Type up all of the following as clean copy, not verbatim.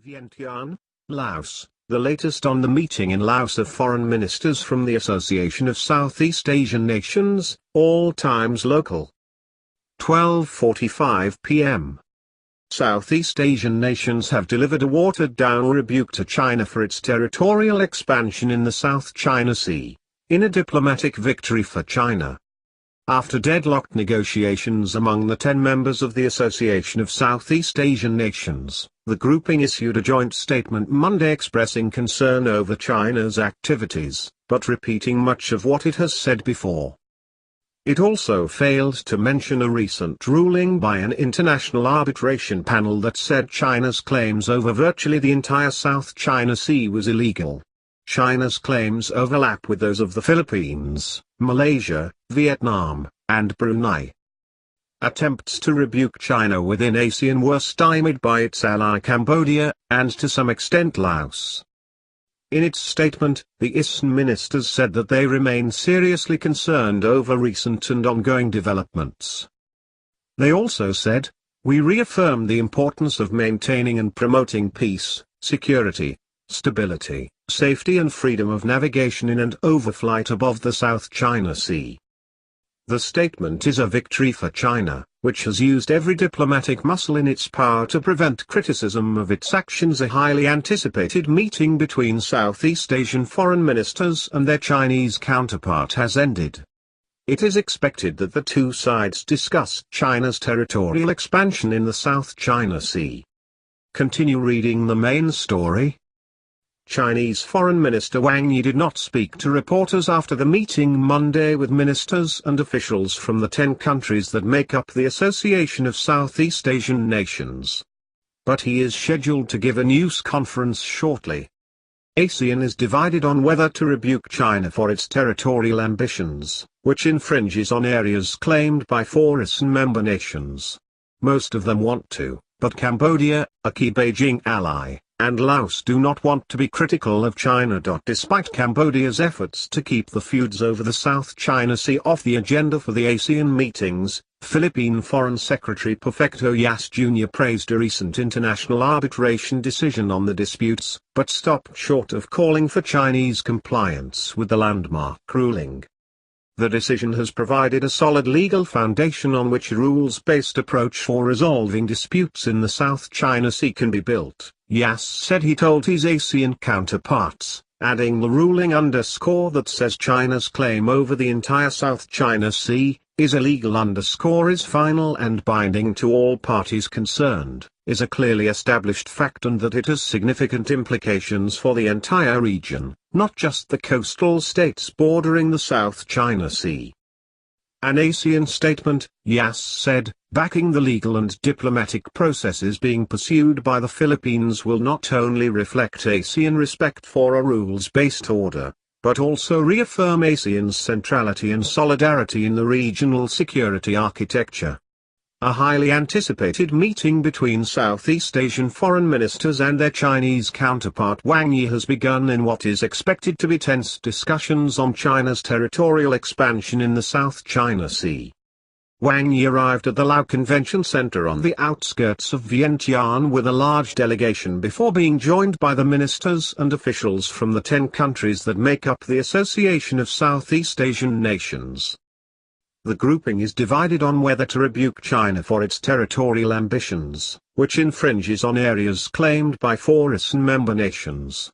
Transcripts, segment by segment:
VIENTIANE, Laos, the latest on the meeting in Laos of foreign ministers from the Association of Southeast Asian Nations, all times local. 12:45 p.m. Southeast Asian nations have delivered a watered-down rebuke to China for its territorial expansion in the South China Sea, in a diplomatic victory for China. After deadlocked negotiations among the 10 members of the Association of Southeast Asian Nations, the grouping issued a joint statement Monday expressing concern over China's activities, but repeating much of what it has said before. It also failed to mention a recent ruling by an international arbitration panel that said China's claims over virtually the entire South China Sea was illegal. China's claims overlap with those of the Philippines, Malaysia, Vietnam, and Brunei. Attempts to rebuke China within ASEAN were stymied by its ally Cambodia, and to some extent Laos. In its statement, the ASEAN ministers said that they remain seriously concerned over recent and ongoing developments. They also said, "We reaffirm the importance of maintaining and promoting peace, security, stability, safety and freedom of navigation in and overflight above the South China Sea." The statement is a victory for China, which has used every diplomatic muscle in its power to prevent criticism of its actions. A highly anticipated meeting between Southeast Asian foreign ministers and their Chinese counterpart has ended. It is expected that the two sides discuss China's territorial expansion in the South China Sea. Continue reading the main story. Chinese Foreign Minister Wang Yi did not speak to reporters after the meeting Monday with ministers and officials from the 10 countries that make up the Association of Southeast Asian Nations. But he is scheduled to give a news conference shortly. ASEAN is divided on whether to rebuke China for its territorial ambitions, which infringes on areas claimed by 4 ASEAN member nations. Most of them want to, but Cambodia, a key Beijing ally, and Laos do not want to be critical of China. Despite Cambodia's efforts to keep the feuds over the South China Sea off the agenda for the ASEAN meetings, Philippine Foreign Secretary Perfecto Yas Jr. praised a recent international arbitration decision on the disputes, but stopped short of calling for Chinese compliance with the landmark ruling. The decision has provided a solid legal foundation on which a rules-based approach for resolving disputes in the South China Sea can be built, Yas said he told his ASEAN counterparts, adding the ruling underscore that says China's claim over the entire South China Sea is illegal is final and binding to all parties concerned, is a clearly established fact, and that it has significant implications for the entire region, not just the coastal states bordering the South China Sea. An ASEAN statement, Yas said, backing the legal and diplomatic processes being pursued by the Philippines will not only reflect ASEAN respect for a rules-based order, but also reaffirm ASEAN's centrality and solidarity in the regional security architecture. A highly anticipated meeting between Southeast Asian foreign ministers and their Chinese counterpart Wang Yi has begun in what is expected to be tense discussions on China's territorial expansion in the South China Sea. Wang Yi arrived at the Laos Convention Center on the outskirts of Vientiane with a large delegation before being joined by the ministers and officials from the 10 countries that make up the Association of Southeast Asian Nations. The grouping is divided on whether to rebuke China for its territorial ambitions, which infringes on areas claimed by 4 ASEAN member nations.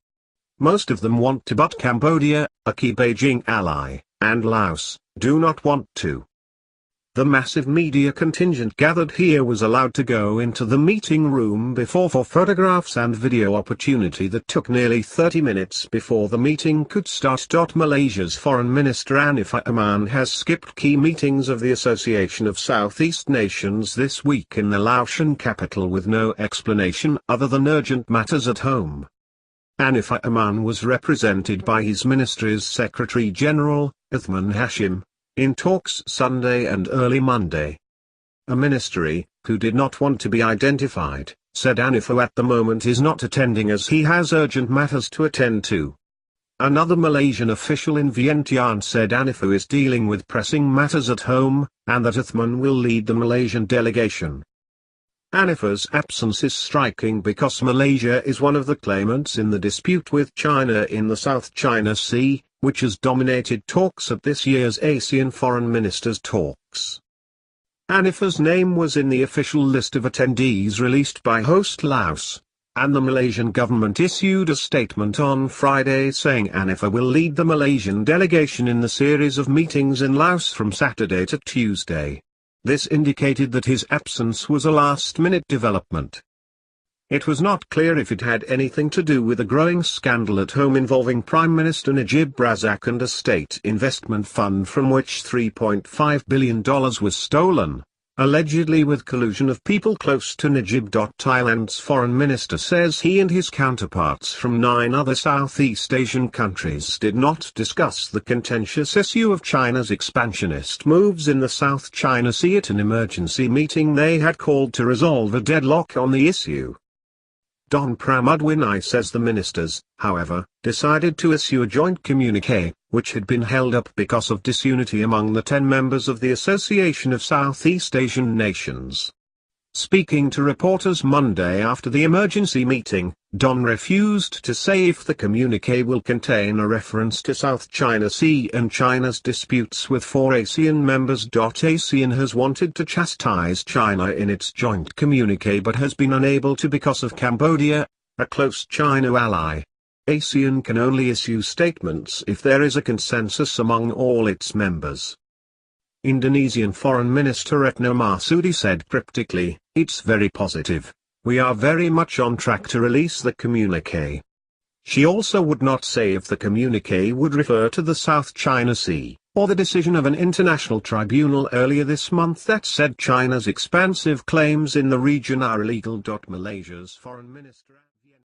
Most of them want to, but Cambodia, a key Beijing ally, and Laos, do not want to. The massive media contingent gathered here was allowed to go into the meeting room before for photographs and video opportunity that took nearly 30 minutes before the meeting could start. Malaysia's Foreign Minister Anifah Aman has skipped key meetings of the Association of Southeast Nations this week in the Laotian capital with no explanation other than urgent matters at home. Anifah Aman was represented by his ministry's Secretary-General, Uthman Hashim, in talks Sunday and early Monday. A ministry, who did not want to be identified, said Anifah at the moment is not attending as he has urgent matters to attend to. Another Malaysian official in Vientiane said Anifah is dealing with pressing matters at home, and that Uthman will lead the Malaysian delegation. Hanifa's absence is striking because Malaysia is one of the claimants in the dispute with China in the South China Sea, which has dominated talks at this year's ASEAN Foreign Ministers' talks. Hanifa's name was in the official list of attendees released by host Laos, and the Malaysian government issued a statement on Friday saying Hanifa will lead the Malaysian delegation in the series of meetings in Laos from Saturday to Tuesday. This indicated that his absence was a last-minute development. It was not clear if it had anything to do with a growing scandal at home involving Prime Minister Najib Razak and a state investment fund from which $3.5 billion was stolen, allegedly with collusion of people close to Najib. Thailand's foreign minister says he and his counterparts from 9 other Southeast Asian countries did not discuss the contentious issue of China's expansionist moves in the South China Sea at an emergency meeting they had called to resolve a deadlock on the issue. Don Pramudwinai says the ministers, however, decided to issue a joint communiqué, which had been held up because of disunity among the 10 members of the Association of Southeast Asian Nations. Speaking to reporters Monday after the emergency meeting, Don refused to say if the communiqué will contain a reference to South China Sea and China's disputes with 4 ASEAN members. ASEAN has wanted to chastise China in its joint communiqué but has been unable to because of Cambodia, a close China ally. ASEAN can only issue statements if there is a consensus among all its members. Indonesian Foreign Minister Retno Marsudi said cryptically, "It's very positive. We are very much on track to release the communiqué." She also would not say if the communiqué would refer to the South China Sea, or the decision of an international tribunal earlier this month that said China's expansive claims in the region are illegal. Malaysia's foreign minister